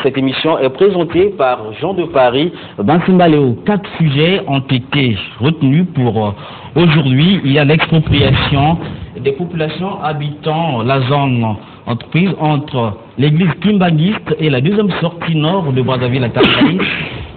Cette émission est présentée par Jean de Paris. Bansimbaléo, 4 sujets ont été retenus pour aujourd'hui. Il y a l'expropriation des populations habitant la zone entreprise entre l'église Kimbanguiste et la deuxième sortie nord de Brazzaville à Tangaï.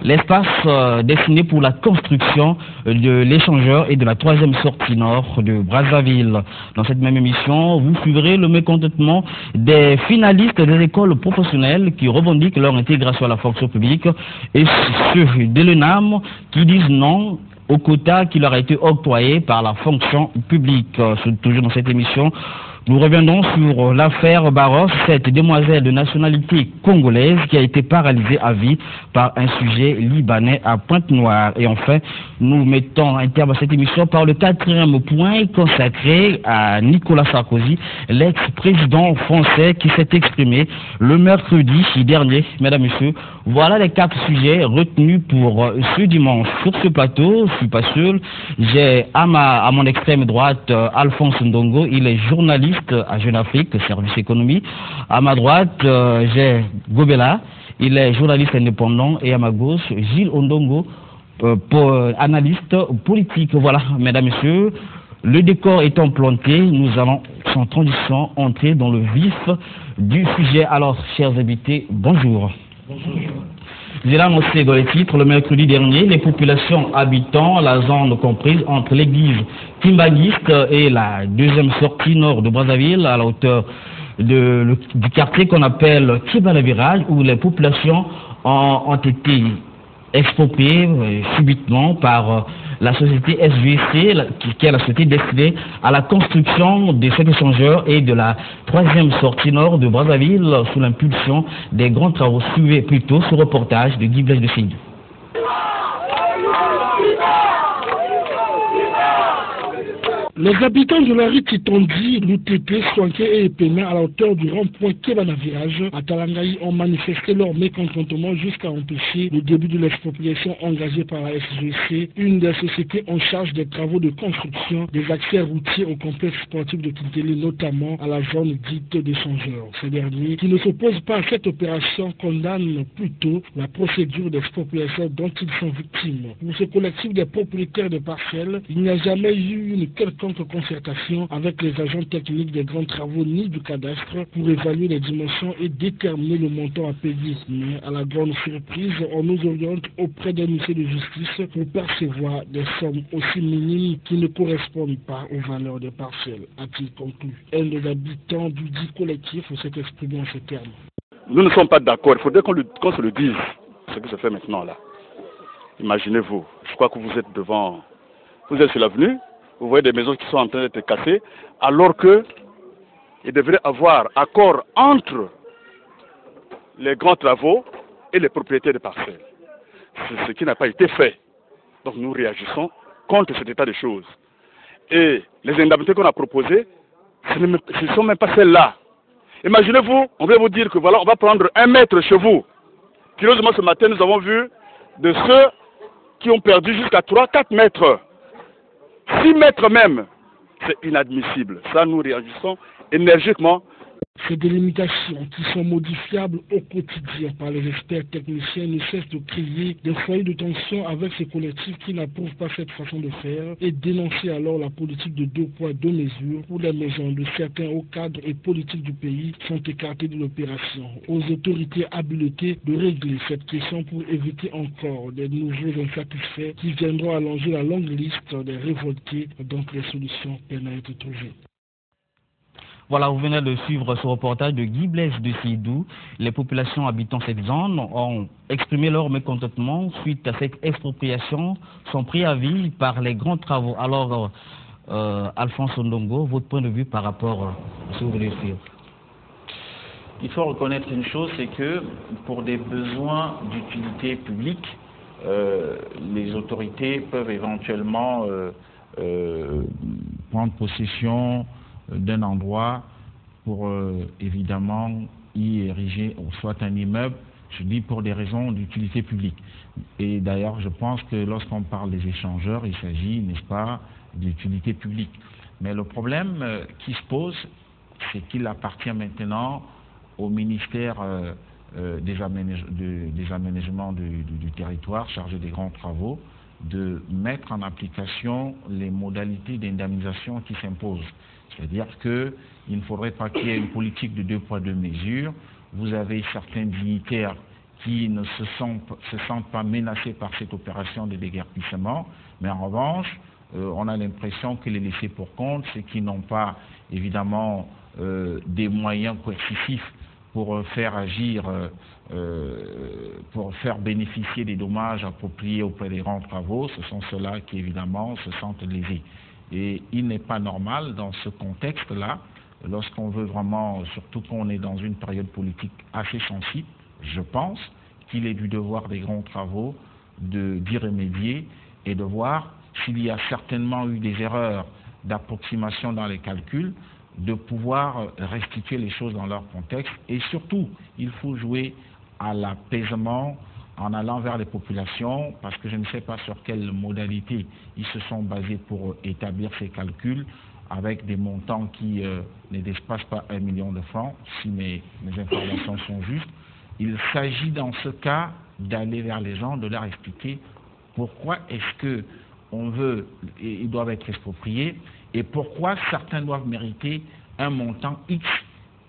L'espace destiné pour la construction de l'échangeur et de la troisième sortie nord de Brazzaville. Dans cette même émission, vous suivrez le mécontentement des finalistes des écoles professionnelles qui revendiquent leur intégration à la fonction publique et ceux de l'ENAM qui disent non au quota qui leur a été octroyé par la fonction publique. Toujours dans cette émission, nous reviendrons sur l'affaire Barros, cette demoiselle de nationalité congolaise qui a été paralysée à vie par un sujet libanais à Pointe-Noire. Et enfin, nous mettons un terme à cette émission par le 4e point consacré à Nicolas Sarkozy, l'ex-président français qui s'est exprimé le mercredi dernier. Mesdames, Messieurs, voilà les 4 sujets retenus pour ce dimanche. Sur ce plateau, je ne suis pas seul, j'ai à mon extrême droite Alphonse Ndongo, il est journaliste à Jeune Afrique, service économie. À ma droite, j'ai Gobela, il est journaliste indépendant. Et à ma gauche, Gilles Ondongo, analyste politique. Voilà, mesdames, messieurs, le décor étant planté, nous allons sans transition entrer dans le vif du sujet. Alors, chers invités, bonjour. Bonjour. J'ai annoncé dans les titres le mercredi dernier, les populations habitant la zone comprise entre l'église Kimbanguiste et la deuxième sortie nord de Brazzaville, à la hauteur du quartier qu'on appelle Kibala Virage, où les populations ont été expropriées subitement par la société SVC, qui est la société destinée à la construction de cet échangeur et de la troisième sortie nord de Brazzaville sous l'impulsion des grands travaux. Suivez plutôt ce reportage de Guy Blaise de Seydou. Les habitants de la rue Titondi, Loutété, Soinké et Épéna à la hauteur du rond-point Kébana Virage à Talangaï ont manifesté leur mécontentement jusqu'à empêcher le début de l'expropriation engagée par la SGC, une des sociétés en charge des travaux de construction des accès routiers au complexe sportif de Kintélé, notamment à la zone dite d'échangeur. Ces derniers, qui ne s'opposent pas à cette opération, condamnent plutôt la procédure d'expropriation dont ils sont victimes. Pour ce collectif des propriétaires de parcelles, il n'y a jamais eu une quelconque concertation avec les agents techniques des grands travaux ni du cadastre pour évaluer les dimensions et déterminer le montant à payer. Mais à la grande surprise, on nous oriente auprès d'un huissier de justice pour percevoir des sommes aussi minimes qui ne correspondent pas aux valeurs des parcelles, a-t-il conclu. Un des habitants du dit collectif s'est exprimé en ces termes. Nous ne sommes pas d'accord, il faudrait qu'on se le dise, ce qui se fait maintenant là. Imaginez-vous, je crois que vous êtes sur l'avenue, vous voyez des maisons qui sont en train d'être cassées, alors qu'il devrait y avoir accord entre les grands travaux et les propriétaires de parcelles. C'est ce qui n'a pas été fait. Donc nous réagissons contre cet état de choses. Et les indemnités qu'on a proposées, ce ne sont même pas celles-là. Imaginez-vous, on va vous dire que voilà, on va prendre 1 mètre chez vous. Curieusement, ce matin, nous avons vu de ceux qui ont perdu jusqu'à 3-4 mètres. 6 mètres même, c'est inadmissible. Ça, nous réagissons énergiquement. Ces délimitations qui sont modifiables au quotidien par les experts techniciens ne cessent de créer des foyers de tension avec ces collectifs qui n'approuvent pas cette façon de faire et dénoncer alors la politique de 2 poids 2 mesures où les maisons de certains hauts cadres et politiques du pays sont écartées de l'opération. Aux autorités habilitées de régler cette question pour éviter encore des nouveaux insatisfaits qui viendront allonger la longue liste des révoltés dont les solutions peinent à être trouvées. Voilà, vous venez de suivre ce reportage de Guy Blaise de Seydou. Les populations habitant cette zone ont exprimé leur mécontentement suite à cette expropriation, sont pris à vie par les grands travaux. Alors, Alphonse Ndongo, votre point de vue par rapport à ce que vous voulez dire? Il faut reconnaître une chose, c'est que pour des besoins d'utilité publique, les autorités peuvent éventuellement prendre possession d'un endroit pour évidemment y ériger soit un immeuble, je dis pour des raisons d'utilité publique. Et d'ailleurs, je pense que lorsqu'on parle des échangeurs, il s'agit, n'est-ce pas, d'utilité publique. Mais le problème qui se pose, c'est qu'il appartient maintenant au ministère des aménagements du territoire chargé des grands travaux de mettre en application les modalités d'indemnisation qui s'imposent. C'est-à-dire qu'il ne faudrait pas qu'il y ait une politique de 2 poids 2 mesures. Vous avez certains dignitaires qui ne se sentent pas menacés par cette opération de déguerpissement, mais en revanche, on a l'impression que les laissés pour compte, c'est qu'ils n'ont pas évidemment des moyens coercitifs pour faire agir, pour faire bénéficier des dommages appropriés auprès des grands travaux. Ce sont ceux-là qui évidemment se sentent lésés. Et il n'est pas normal dans ce contexte-là, lorsqu'on veut vraiment, surtout qu'on est dans une période politique assez sensible, je pense qu'il est du devoir des grands travaux d'y remédier et de voir s'il y a certainement eu des erreurs d'approximation dans les calculs, de pouvoir restituer les choses dans leur contexte. Et surtout, il faut jouer à l'apaisement en allant vers les populations, parce que je ne sais pas sur quelle modalité ils se sont basés pour établir ces calculs, avec des montants qui ne dépassent pas 1 million de francs, si mes informations sont justes. Il s'agit dans ce cas d'aller vers les gens, de leur expliquer pourquoi est-ce que on veut, et ils doivent être expropriés, et pourquoi certains doivent mériter un montant X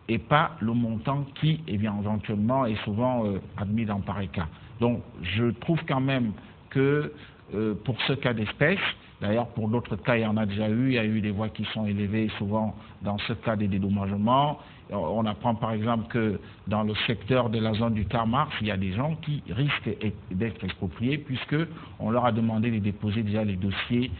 et pas le montant qui, eh bien, éventuellement, est souvent admis dans pareil cas. Donc, je trouve quand même que pour ce cas d'espèce, d'ailleurs, pour d'autres cas, il y en a déjà eu, il y a eu des voix qui sont élevées souvent dans ce cas des dédommagements. On apprend par exemple que dans le secteur de la zone du Karmars, il y a des gens qui risquent d'être expropriés puisqu'on leur a demandé de déposer déjà les dossiers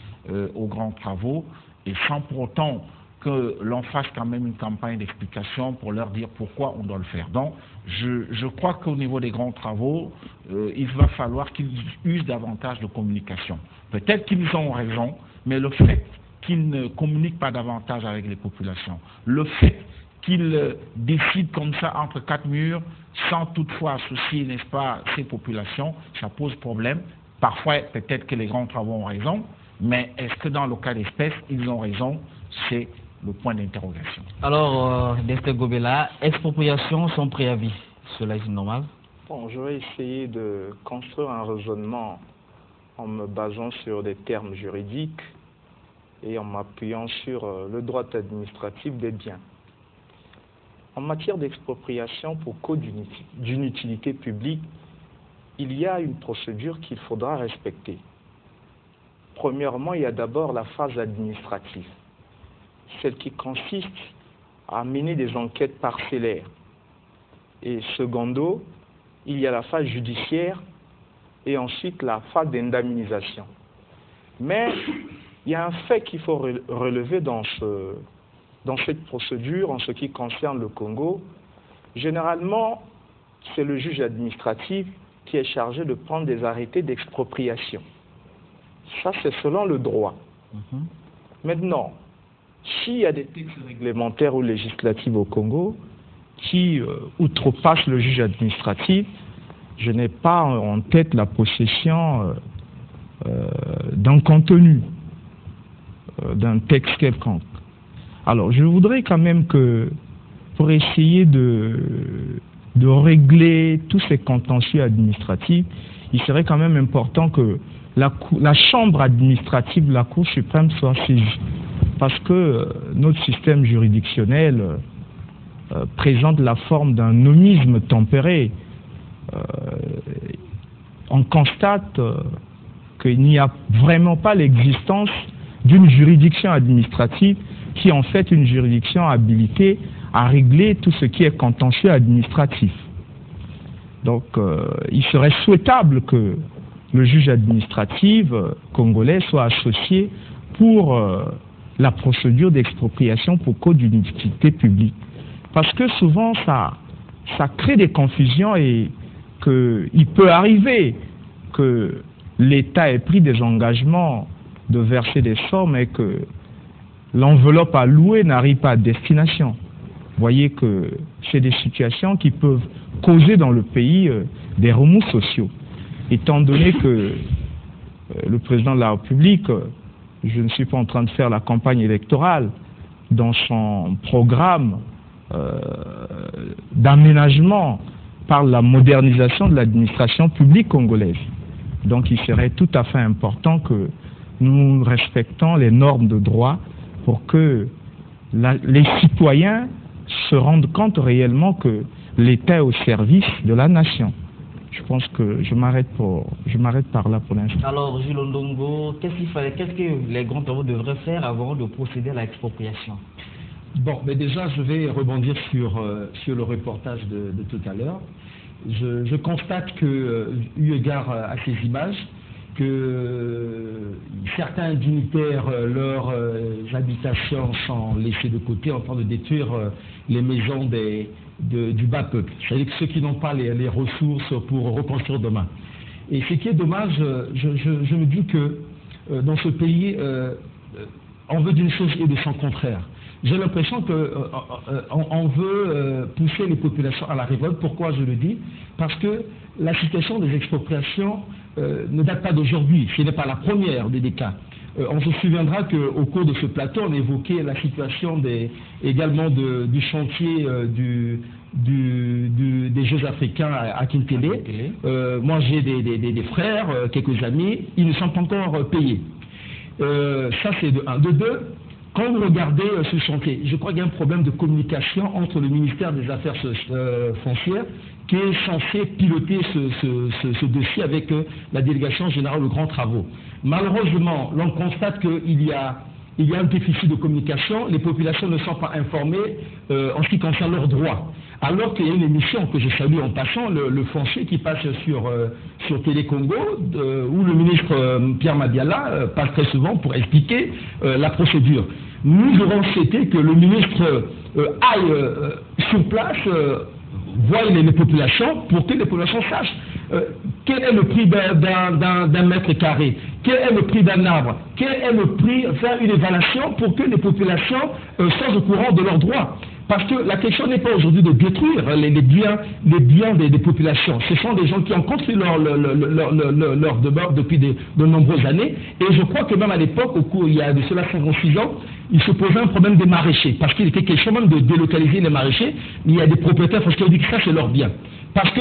aux grands travaux et sans pour autant que l'on fasse quand même une campagne d'explication pour leur dire pourquoi on doit le faire. Donc, je crois qu'au niveau des grands travaux, il va falloir qu'ils usent davantage de communication. Peut-être qu'ils ont raison, mais le fait qu'ils ne communiquent pas davantage avec les populations, le fait qu'ils décident comme ça entre 4 murs, sans toutefois associer, n'est-ce pas, ces populations, ça pose problème. Parfois, peut-être que les grands travaux ont raison, mais est-ce que dans le cas d'espèce, ils ont raison? C'est le point d'interrogation. Alors, Destin Gobela, expropriation sans préavis, cela est normal? Bon, je vais essayer de construire un raisonnement en me basant sur des termes juridiques et en m'appuyant sur le droit administratif des biens. En matière d'expropriation pour cause d'une utilité publique, il y a une procédure qu'il faudra respecter. Premièrement, il y a d'abord la phase administrative, celle qui consiste à mener des enquêtes parcellaires. Et secondo, il y a la phase judiciaire et ensuite la phase d'indemnisation. Mais il y a un fait qu'il faut relever dans cette procédure en ce qui concerne le Congo. Généralement, c'est le juge administratif qui est chargé de prendre des arrêtés d'expropriation. Ça, c'est selon le droit. Maintenant, s'il y a des textes réglementaires ou législatifs au Congo qui outrepassent le juge administratif, je n'ai pas en tête la possession d'un contenu, d'un texte quelconque. Alors, je voudrais quand même que, pour essayer de régler tous ces contentieux administratifs, il serait quand même important que la chambre administrative de la Cour suprême soit saisie. Parce que notre système juridictionnel présente la forme d'un nomisme tempéré. On constate qu'il n'y a vraiment pas l'existence d'une juridiction administrative qui est en fait une juridiction habilitée à régler tout ce qui est contentieux administratif. Donc, il serait souhaitable que le juge administratif congolais soit associé pour la procédure d'expropriation pour cause d'une utilité publique. Parce que souvent, ça crée des confusions et qu'il peut arriver que l'État ait pris des engagements de verser des sommes et que l'enveloppe allouée n'arrive pas à destination. Vous voyez que c'est des situations qui peuvent causer dans le pays des remous sociaux. Étant donné que le président de la République, je ne suis pas en train de faire la campagne électorale, dans son programme d'aménagement par la modernisation de l'administration publique congolaise. Donc il serait tout à fait important que nous respectons les normes de droit pour que les citoyens se rendent compte réellement que l'État est au service de la nation. Je pense que je m'arrête par là pour l'instant. Alors, Jules Ondongo, qu'est-ce que les grands travaux devraient faire avant de procéder à l'expropriation? Bon, mais déjà, je vais rebondir sur le reportage de tout à l'heure. Je constate que, eu égard à ces images, que certains dignitaires, leurs habitations sont laissées de côté en train de détruire les maisons du bas peuple. C'est-à-dire que ceux qui n'ont pas les ressources pour reconstruire demain. Et ce qui est dommage, je me dis que dans ce pays, on veut d'une chose et de son contraire. J'ai l'impression qu'on veut pousser les populations à la révolte. Pourquoi je le dis? Parce que la situation des expropriations ne date pas d'aujourd'hui. Ce n'est pas la première des cas. On se souviendra qu'au cours de ce plateau, on évoquait la situation également du chantier des Jeux africains à Kintélé. Moi, j'ai des frères, quelques amis, ils ne sont pas encore payés. Ça, c'est de un. De deux, quand vous regardez ce chantier, je crois qu'il y a un problème de communication entre le ministère des Affaires foncières qui est censé piloter ce dossier avec la délégation générale de grands travaux. Malheureusement, l'on constate qu'il y a un déficit de communication, les populations ne sont pas informées en ce qui concerne leurs droits. Alors qu'il y a une émission que je salue en passant, le foncier qui passe sur Télé Congo, où le ministre Pierre Madiala passe très souvent pour expliquer la procédure. Nous aurons souhaité que le ministre aille sur place, voie les populations, pour que les populations sachent quel est le prix d'un mètre carré, quel est le prix d'un arbre, quel est le prix, faire une évaluation pour que les populations soient au courant de leurs droits. Parce que la question n'est pas aujourd'hui de détruire les biens des populations. Ce sont des gens qui ont construit leur demeure depuis de nombreuses années. Et je crois que même à l'époque, il y a de cela 56 ans, il se posait un problème des maraîchers. Parce qu'il était question même de délocaliser les maraîchers. Mais il y a des propriétaires parce qu'ils ont dit que ça, c'est leur bien. Parce que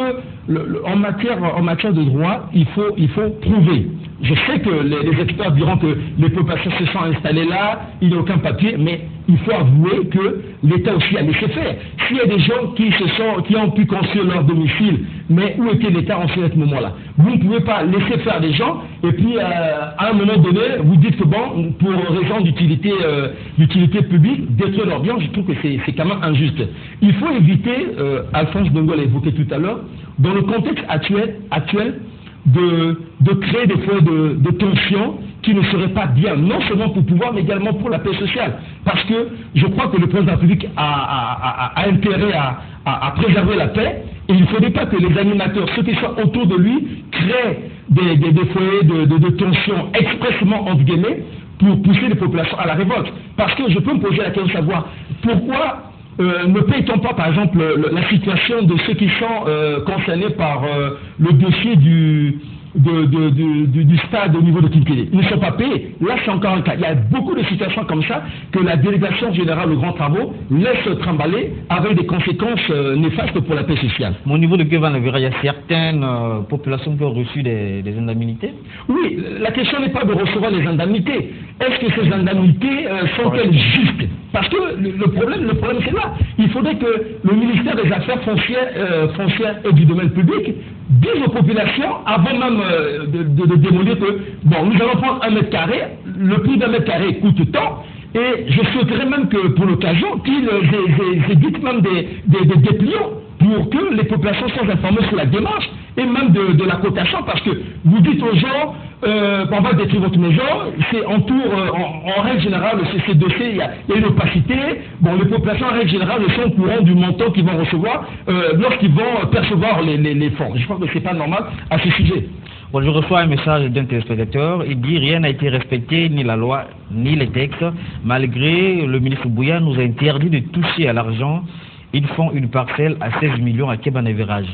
en matière de droit, il faut prouver. Je sais que les experts diront que les populations se sont installées là, il n'y a aucun papier, mais il faut avouer que l'État aussi a laissé faire. S'il y a des gens qui ont pu construire leur domicile, mais où était l'État en ce moment-là? Vous ne pouvez pas laisser faire des gens, et puis à un moment donné, vous dites que bon, pour raison d'utilité publique, détruire leurs biens, je trouve que c'est quand même injuste. Il faut éviter, Alphonse Bongo l'a évoqué tout à l'heure, dans le contexte actuel, de créer des foyers de tension qui ne seraient pas bien, non seulement pour le pouvoir, mais également pour la paix sociale. Parce que je crois que le président de la République a intérêt à préserver la paix, et il ne faudrait pas que les animateurs, ceux qui sont autour de lui, créent des foyers de tension expressément, entre guillemets, pour pousser les populations à la révolte. Parce que je peux me poser la question de savoir pourquoi ne paye-t-on pas, par exemple, la situation de ceux qui sont concernés par le dossier du stade au niveau de Kimpélé? Ils ne sont pas payés. Là, c'est encore un cas. Il y a beaucoup de situations comme ça que la délégation générale de grands travaux laisse trimballer avec des conséquences néfastes pour la paix sociale. Mais au niveau de Kebanavira, il y a certaines populations qui ont reçu des indemnités? Oui, la question n'est pas de recevoir les indemnités. Est-ce que ces indemnités sont-elles justes? Parce que le problème c'est là. Il faudrait que le ministère des Affaires foncières et du domaine public dise aux populations, avant même de démolir, que bon, nous allons prendre 1 mètre carré, le prix d'1 mètre carré coûte tant, et je souhaiterais même que pour l'occasion, qu'ils éditent même des dépliants pour que les populations soient informées sur la démarche et même de la cotation, parce que vous dites aux gens, on va détruire votre maison, c'est en règle générale, ces dossiers, il y a une opacité, bon, les populations en règle générale sont au courant du montant qu'ils vont recevoir lorsqu'ils vont percevoir les fonds. Je crois que ce n'est pas normal à ce sujet. Bon, je reçois un message d'un téléspectateur, il dit rien n'a été respecté, ni la loi, ni les textes, malgré le ministre Bouya nous a interdit de toucher à l'argent. Ils font une parcelle à 16 millions à Kebanavérage.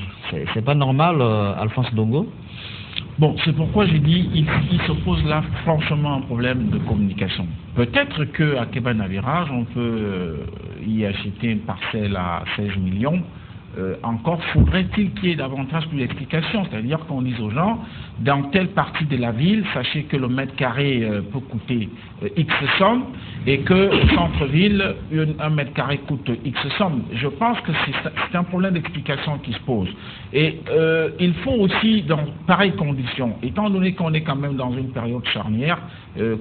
C'est pas normal, Alphonse Dongo? Bon, c'est pourquoi j'ai dit il se pose là franchement un problème de communication. Peut-être qu'à Kebanavérage, on peut y acheter une parcelle à 16 millions, encore faudrait-il qu'il y ait davantage d'explications, c'est-à-dire qu'on dise aux gens, dans telle partie de la ville, sachez que le mètre carré peut coûter X somme, et que au centre-ville, un mètre carré coûte X somme. Je pense que c'est un problème d'explication qui se pose. Et il faut aussi, dans pareilles conditions, étant donné qu'on est quand même dans une période charnière,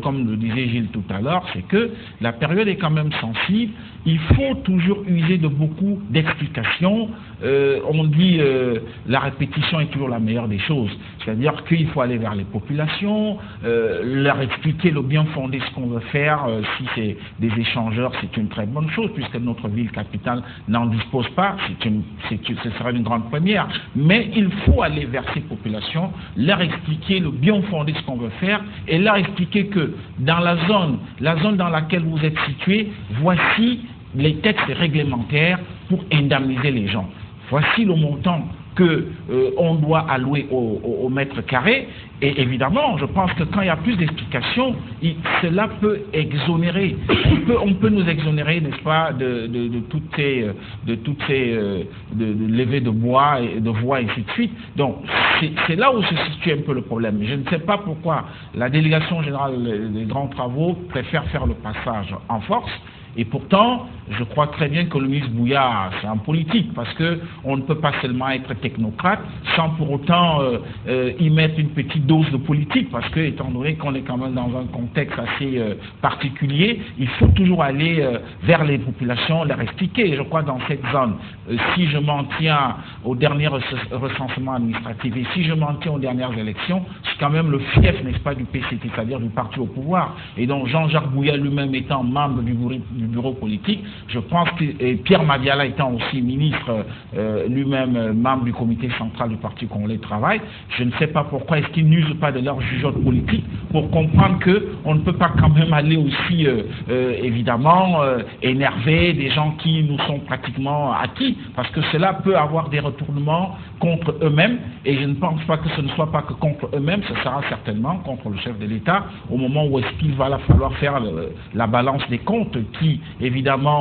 comme le disait Gilles tout à l'heure, c'est que la période est quand même sensible, il faut toujours user de beaucoup d'explications. On dit la répétition est toujours la meilleure des choses, c'est-à-dire qu'il faut aller vers les populations, leur expliquer le bien fondé de ce qu'on veut faire. Si c'est des échangeurs, c'est une très bonne chose, puisque notre ville capitale n'en dispose pas, ce serait une grande première, mais il faut aller vers ces populations, leur expliquer le bien fondé de ce qu'on veut faire, et leur expliquer que dans la zone dans laquelle vous êtes situé, voici les textes réglementaires pour indemniser les gens. Voici le montant qu'on doit allouer au mètre carré. Et évidemment, je pense que quand il y a plus d'explications, cela peut exonérer. On peut nous exonérer, n'est-ce pas, de toutes ces levées de bois et de voies et ainsi de suite. Donc, c'est là où se situe un peu le problème. Je ne sais pas pourquoi la délégation générale des grands travaux préfère faire le passage en force. Et pourtant, je crois très bien que le ministre Bouya, c'est un politique, parce qu'on ne peut pas seulement être technocrate sans pour autant y mettre une petite dose de politique, parce que, étant donné qu'on est quand même dans un contexte assez particulier, il faut toujours aller vers les populations, leur expliquer. Et je crois dans cette zone, si je m'en tiens au dernier recensement administratif et si je m'en tiens aux dernières élections, c'est quand même le fief, n'est-ce pas, du PCT, c'est-à-dire du parti au pouvoir. Et donc Jean-Jacques Bouya lui-même étant membre du bureau politique, je pense que Pierre Madiala étant aussi ministre, lui-même membre du comité central du Parti congolais Travail, je ne sais pas pourquoi est-ce qu'ils n'usent pas de leur jugeote politique pour comprendre qu'on ne peut pas quand même aller aussi évidemment énerver des gens qui nous sont pratiquement acquis, parce que cela peut avoir des retournements contre eux-mêmes, et je ne pense pas que ce ne soit pas que contre eux-mêmes, ce sera certainement contre le chef de l'État au moment où est-ce qu'il va falloir faire la balance des comptes qui évidemment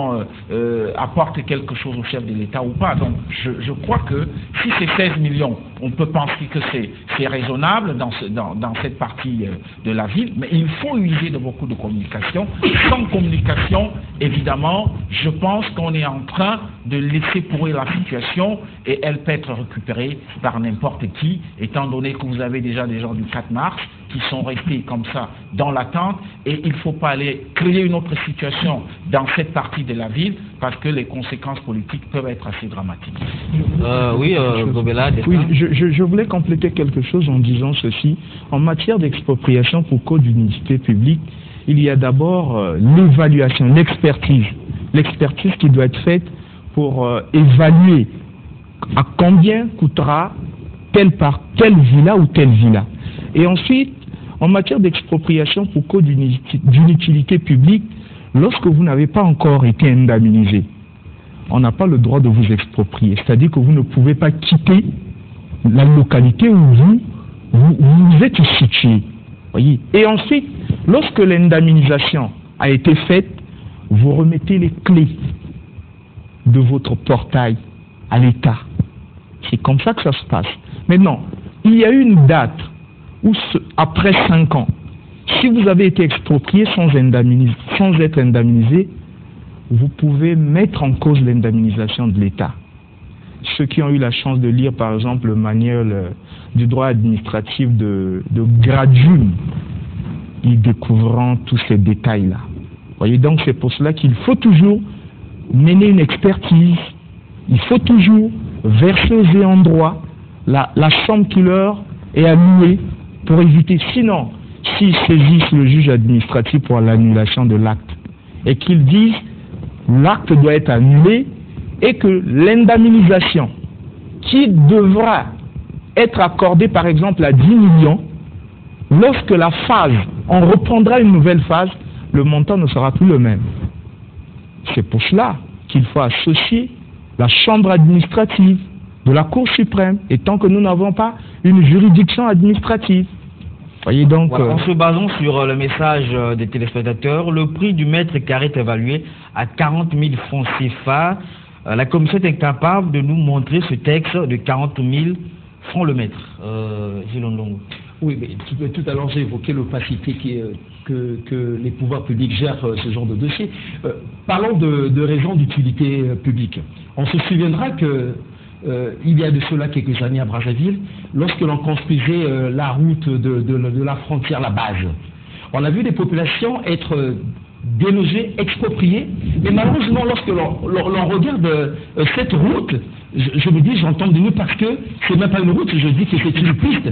apporte quelque chose au chef de l'État ou pas. Donc je crois que si c'est 16 millions, on peut penser que c'est raisonnable dans cette partie de la ville, mais il faut user de beaucoup de communication. Sans communication, évidemment, je pense qu'on est en train de laisser pourrir la situation et elle peut être récupérée par n'importe qui, étant donné que vous avez déjà des gens du 4 mars qui sont restés comme ça dans l'attente, et il ne faut pas aller créer une autre situation dans cette partie de la ville parce que les conséquences politiques peuvent être assez dramatiques. Gobela, oui, je voulais compléter quelque chose en disant ceci. En matière d'expropriation pour cause d'utilité publique, il y a d'abord l'évaluation, l'expertise qui doit être faite pour évaluer à combien coûtera telle villa ou telle villa. Et ensuite, en matière d'expropriation pour cause d'une utilité publique, lorsque vous n'avez pas encore été indemnisé, on n'a pas le droit de vous exproprier. C'est-à-dire que vous ne pouvez pas quitter la localité où vous êtes situé. Voyez. Et ensuite, lorsque l'indemnisation a été faite, vous remettez les clés de votre portail à l'État. C'est comme ça que ça se passe. Maintenant, il y a une date où, après 5 ans, si vous avez été exproprié sans être indemnisé, vous pouvez mettre en cause l'indemnisation de l'État. Ceux qui ont eu la chance de lire, par exemple, le manuel du droit administratif de Gradjun, ils découvriront tous ces détails-là. Voyez, donc c'est pour cela qu'il faut toujours mener une expertise, il faut toujours verser aux ayants droit la somme qui leur est allouée pour éviter. Sinon, s'ils saisissent le juge administratif pour l'annulation de l'acte et qu'ils disent l'acte doit être annulé et que l'indemnisation qui devra être accordée par exemple à 10 millions, lorsque la phase, on reprendra une nouvelle phase, le montant ne sera plus le même. C'est pour cela qu'il faut associer la chambre administrative de la Cour suprême, et tant que nous n'avons pas une juridiction administrative. Voyez donc, voilà, en se basant sur le message des téléspectateurs, le prix du mètre carré est évalué à 40 000 francs CFA. la commission est incapable de nous montrer ce texte de 40 000 francs le mètre. Gilles Ondongo. Oui, mais tout à l'heure j'ai évoqué l'opacité que les pouvoirs publics gèrent ce genre de dossier. Parlons de raisons d'utilité publique. On se souviendra que il y a de cela quelques années à Brazzaville, lorsque l'on construisait la route de la frontière, la base, on a vu des populations être délogées, expropriées, mais malheureusement lorsque l'on regarde cette route, je me dis j'entends de nous parce que c'est même pas une route, je dis que c'est une piste.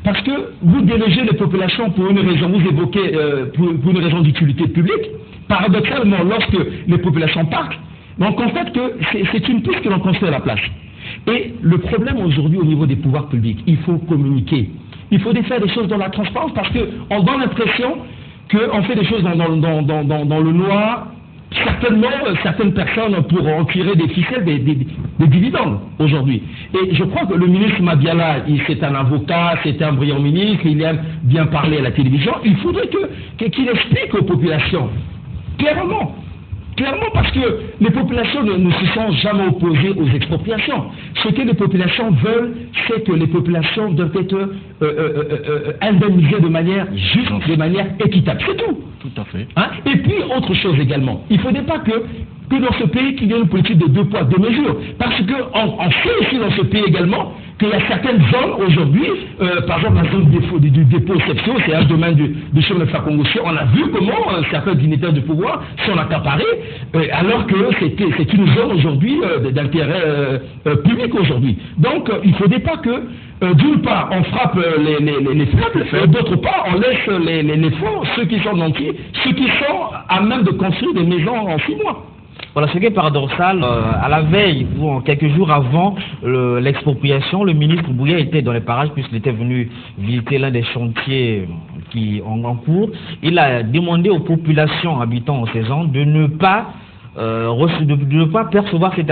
Parce que vous délogez les populations pour une raison, vous évoquez pour une raison d'utilité publique. Paradoxalement, lorsque les populations partent, on constate que c'est une piste que l'on construit à la place. Et le problème aujourd'hui au niveau des pouvoirs publics, il faut communiquer. Il faut faire des choses dans la transparence parce qu'on donne l'impression qu'on fait des choses dans le noir. Certainement, certaines personnes pourront en tirer des ficelles, des dividendes aujourd'hui. Et je crois que le ministre Mabiala, c'est un avocat, c'est un brillant ministre, il aime bien parler à la télévision. Il faudrait qu'il explique aux populations, clairement, parce que les populations ne se sont jamais opposées aux expropriations. Ce que les populations veulent, c'est que les populations doivent être indemnisées de manière juste, de manière équitable. C'est tout. Tout à fait. Hein? Et puis, autre chose également, il ne faudrait pas que dans ce pays, qu'il y ait une politique de 2 poids, 2 mesures. Parce qu'on sait ici dans ce pays également qu'il y a certaines zones aujourd'hui, par exemple la zone du dépôt exception, c'est un domaine du chef de Fakongossio, on a vu comment certains dignitaires du pouvoir sont accaparés, alors que c'est une zone aujourd'hui d'intérêt public aujourd'hui. Donc il ne faudrait pas que, d'une part, on frappe les faibles, d'autre part, on laisse les forts, ceux qui sont nantis, ceux qui sont à même de construire des maisons en 6 mois. Voilà, ce qui est paradoxal, à la veille, ou quelques jours avant l'expropriation, le ministre Bouya était dans les parages puisqu'il était venu visiter l'un des chantiers qui ont en cours. Il a demandé aux populations habitant en ces zones de ne pas percevoir cette